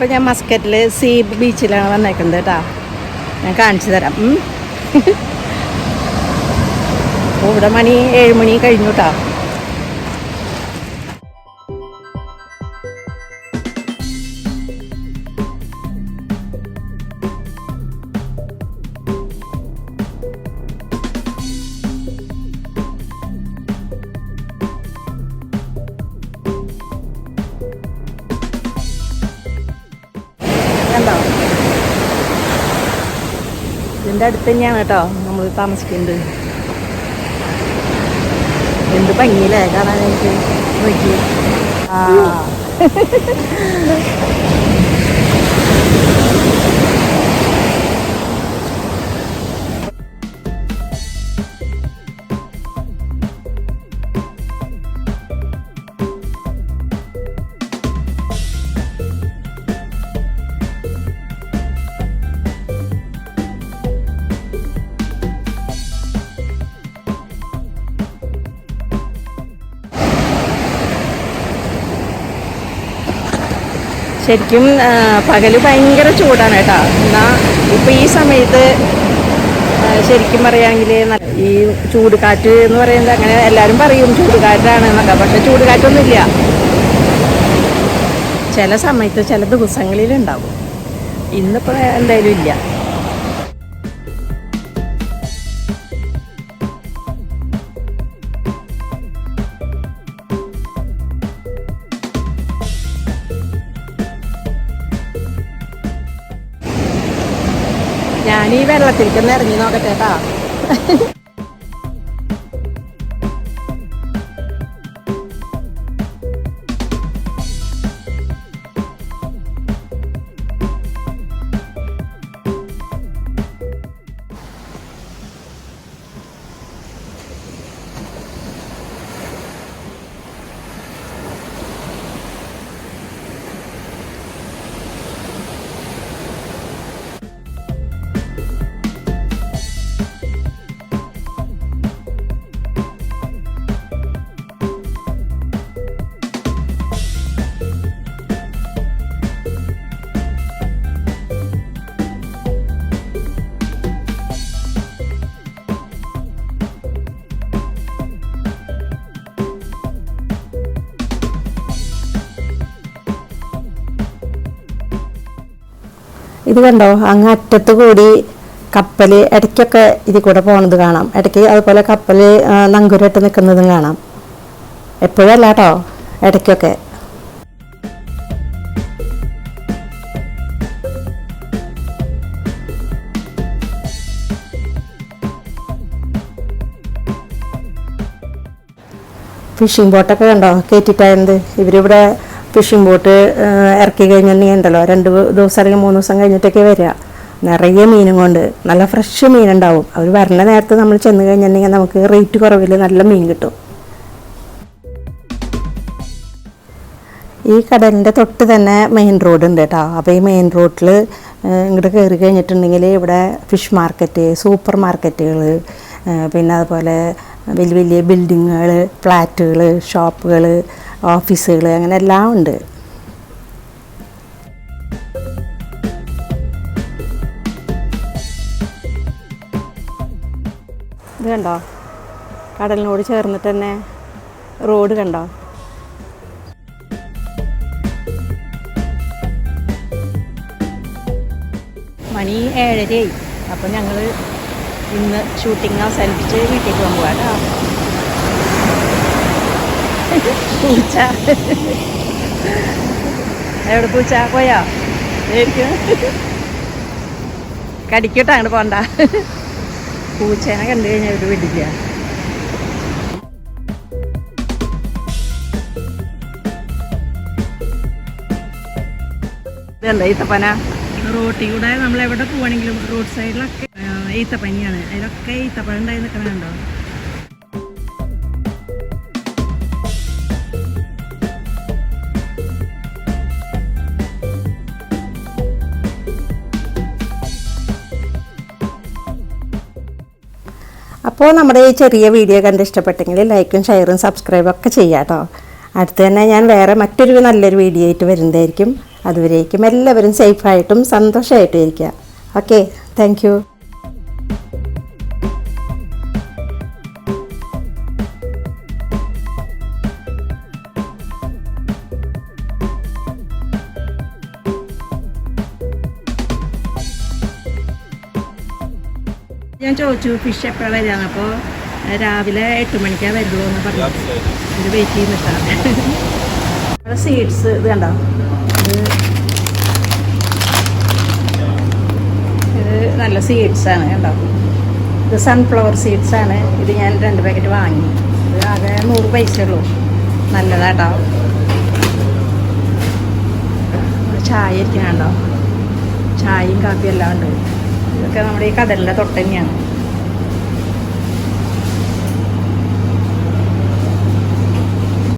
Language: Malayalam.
ഇപ്പോൾ ഞാൻ മസ്കറ്റിൽ സീ ബീച്ചിലാണ് വന്നേക്കുന്നത് കേട്ടോ. ഞാൻ കാണിച്ചു തരാം. ഇവിടെ 7 മണി കഴിഞ്ഞു കേട്ടോ. കണ്ടോ, ഇതിൻ്റെ അടുത്ത് തന്നെയാണ് കേട്ടോ നമ്മൾ താമസിക്കുന്നത്. എന്ത് ഭംഗിയില്ലേ കാണാനായിട്ട്. നോക്കി. ശരിക്കും പകൽ ഭയങ്കര ചൂടാണ് കേട്ടോ. എന്നാൽ ഇപ്പോൾ ഈ സമയത്ത് ശരിക്കും പറയുകയാണെങ്കിൽ ഈ ചൂടുകാറ്റ് എന്ന് പറയുന്നത് അങ്ങനെ എല്ലാവരും പറയും ചൂടുകാറ്റാണ് എന്നൊക്കെ. പക്ഷെ ചൂടുകാറ്റൊന്നുമില്ല. ചില സമയത്ത് ചില ദിവസങ്ങളിലുണ്ടാവും. ഇന്നിപ്പോൾ എന്തായാലും ഇല്ല. ഞാൻ ഈ വെള്ളത്തിലേക്കൊന്ന് ഇറങ്ങി നോക്കട്ടെ കേട്ടോ. ഇത് കണ്ടോ, അങ്ങ് അറ്റത്ത് കൂടി കപ്പൽ ഇടയ്ക്കൊക്കെ ഇതിൽ കൂടെ പോകുന്നത് കാണാം. ഇടയ്ക്ക് അതുപോലെ കപ്പൽ നങ്കൂരട്ട് നിൽക്കുന്നതും കാണാം. എപ്പോഴല്ല കേട്ടോ, ഇടയ്ക്കൊക്കെ. ഫിഷിംഗ് ബോട്ടൊക്കെ കണ്ടോ കയറ്റിട്ടായത്. ഇവരിവിടെ ഫിഷിംഗ് ബോട്ട് ഇറക്കി കഴിഞ്ഞിട്ടുണ്ടെങ്കിൽ ഉണ്ടല്ലോ 2 ദിവസം അല്ലെങ്കിൽ 3 ദിവസം കഴിഞ്ഞിട്ടൊക്കെ വരിക. നിറയെ മീനും കൊണ്ട് നല്ല ഫ്രഷ് മീനുണ്ടാവും. അവർ വരണ നേരത്തെ നമ്മൾ ചെന്ന് കഴിഞ്ഞിട്ടുണ്ടെങ്കിൽ നമുക്ക് റേറ്റ് കുറവിൽ നല്ല മീൻ കിട്ടും. ഈ കടലിൻ്റെ തൊട്ട് തന്നെ മെയിൻ റോഡ് ഉണ്ട് കേട്ടോ. അപ്പോൾ ഈ മെയിൻ റോഡിൽ ഇങ്ങോട്ട് കയറി കഴിഞ്ഞിട്ടുണ്ടെങ്കിൽ ഇവിടെ ഫിഷ് മാർക്കറ്റ്, സൂപ്പർ മാർക്കറ്റുകൾ, പിന്നെ അതുപോലെ വലിയ വലിയ ബിൽഡിങ്ങുകൾ, ഫ്ലാറ്റുകൾ, ഷോപ്പുകൾ, ഓഫീസുകൾ, അങ്ങനെ എല്ലാം ഉണ്ട്. ഇത് കണ്ടോ, കടലിനോട് ചേർന്നിട്ട് തന്നെ റോഡ് കണ്ടോ. മണി 7:30 ആയി. അപ്പോൾ ഞങ്ങൾ ഇന്ന് ഷൂട്ടിങ് അവസാനിപ്പിച്ച് വീട്ടിലേക്ക് പോകാൻ പോകാം കേട്ടോ. പൂച്ച എവിടെ? പൂച്ച പോയാ? കടിക്കട്ടെ, അങ്ങോട്ട് പോണ്ട. പൂച്ചേനെ കണ്ടു കഴിഞ്ഞാൽ ഒരു വിടില്ല. ഇതെന്താ ഈത്തപ്പന? റോട്ടിൽ കൂടെ നമ്മൾ എവിടെ പോവാണെങ്കിലും റോഡ് സൈഡിലൊക്കെ ഈത്തപ്പനിയാണ്. അതിലൊക്കെ ഈത്തപ്പഴം ഉണ്ടായി നിൽക്കണുണ്ടോ. അപ്പോൾ നമ്മുടെ ഈ ചെറിയ വീഡിയോ കണ്ട് ഇഷ്ടപ്പെട്ടെങ്കിൽ ലൈക്കും ഷെയറും സബ്സ്ക്രൈബും ഒക്കെ ചെയ്യാം കേട്ടോ. അടുത്ത് തന്നെ ഞാൻ വേറെ മറ്റൊരു നല്ലൊരു വീഡിയോ ആയിട്ട് വരുന്നതായിരിക്കും. അതുവരേക്കും എല്ലാവരും സേഫായിട്ടും സന്തോഷമായിട്ടും ഇരിക്കുക. Okay, thank you. ഞാൻ ചോദിച്ചു ഫിഷ് എപ്പോഴാണ് വരികയാണ്. അപ്പോൾ രാവിലെ 8 മണിക്കാണ് വരുള്ളൂ എന്ന് പറഞ്ഞു. ഇത് വെയിറ്റ് ചെയ്യുന്നിട്ടാണ്. സീഡ്സ് ഇത് കണ്ടോ, ഇത് നല്ല സീഡ്സാണ് കണ്ടോ. ഇത് സൺഫ്ലവർ സീഡ്സാണ്. ഇത് ഞാൻ 2 പാക്കറ്റ് വാങ്ങി. ഇത് ആകെ 100 പൈസ ഉള്ളൂ. നല്ലതാട്ടോ. ചായ ഇരിക്കണുണ്ടോ, ചായയും കാപ്പിയും എല്ലാം ഉണ്ട്. ഇതൊക്കെ നമ്മുടെ ഈ കടലിൻ്റെ തൊട്ട് തന്നെയാണ്.